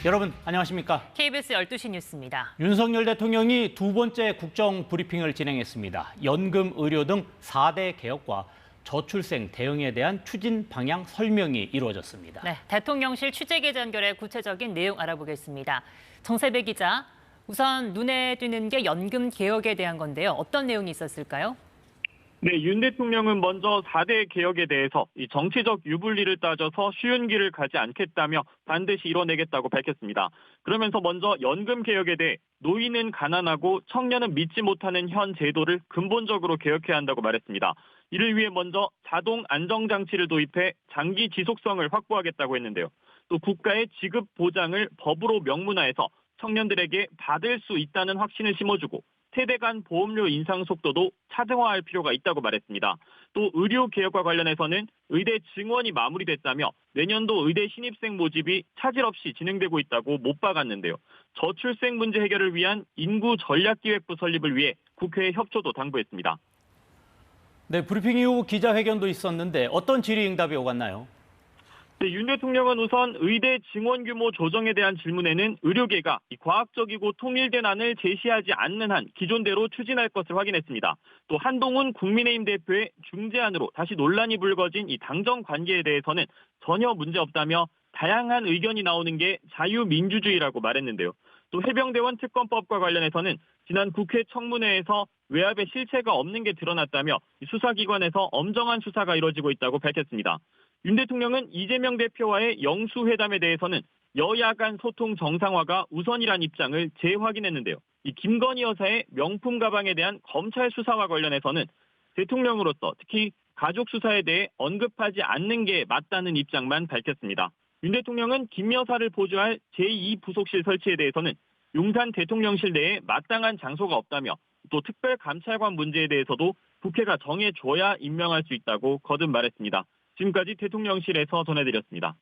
여러분 안녕하십니까? KBS 12시 뉴스입니다. 윤석열 대통령이 두 번째 국정 브리핑을 진행했습니다. 연금, 의료 등 4대 개혁과 저출생 대응에 대한 추진 방향 설명이 이루어졌습니다. 네, 대통령실 취재기자 연결해 구체적인 내용 알아보겠습니다. 정세배 기자, 우선 눈에 띄는 게 연금 개혁에 대한 건데요. 어떤 내용이 있었을까요? 네, 윤 대통령은 먼저 4대 개혁에 대해서 이 정치적 유불리를 따져서 쉬운 길을 가지 않겠다며 반드시 이뤄내겠다고 밝혔습니다. 그러면서 먼저 연금 개혁에 대해 노인은 가난하고 청년은 믿지 못하는 현 제도를 근본적으로 개혁해야 한다고 말했습니다. 이를 위해 먼저 자동 안정장치를 도입해 장기 지속성을 확보하겠다고 했는데요. 또 국가의 지급 보장을 법으로 명문화해서 청년들에게 받을 수 있다는 확신을 심어주고 세대 간 보험료 인상 속도도 차등화할 필요가 있다고 말했습니다. 또 의료 개혁과 관련해서는 의대 증원이 마무리됐다며 내년도 의대 신입생 모집이 차질 없이 진행되고 있다고 못 박았는데요. 저출생 문제 해결을 위한 인구 전략기획부 설립을 위해 국회에 협조도 당부했습니다. 네, 브리핑 이후 기자회견도 있었는데 어떤 질의응답이 오갔나요? 네, 윤 대통령은 우선 의대 증원 규모 조정에 대한 질문에는 의료계가 과학적이고 통일된 안을 제시하지 않는 한 기존대로 추진할 것을 확인했습니다. 또 한동훈 국민의힘 대표의 중재안으로 다시 논란이 불거진 이 당정 관계에 대해서는 전혀 문제 없다며 다양한 의견이 나오는 게 자유민주주의라고 말했는데요. 또 해병대원 특검법과 관련해서는 지난 국회 청문회에서 외압의 실체가 없는 게 드러났다며 수사기관에서 엄정한 수사가 이뤄지고 있다고 밝혔습니다. 윤 대통령은 이재명 대표와의 영수회담에 대해서는 여야 간 소통 정상화가 우선이란 입장을 재확인했는데요. 이 김건희 여사의 명품 가방에 대한 검찰 수사와 관련해서는 대통령으로서 특히 가족 수사에 대해 언급하지 않는 게 맞다는 입장만 밝혔습니다. 윤 대통령은 김 여사를 보좌할 제2부속실 설치에 대해서는 용산 대통령실 내에 마땅한 장소가 없다며 또 특별감찰관 문제에 대해서도 국회가 정해줘야 임명할 수 있다고 거듭 말했습니다. 지금까지 대통령실에서 전해드렸습니다.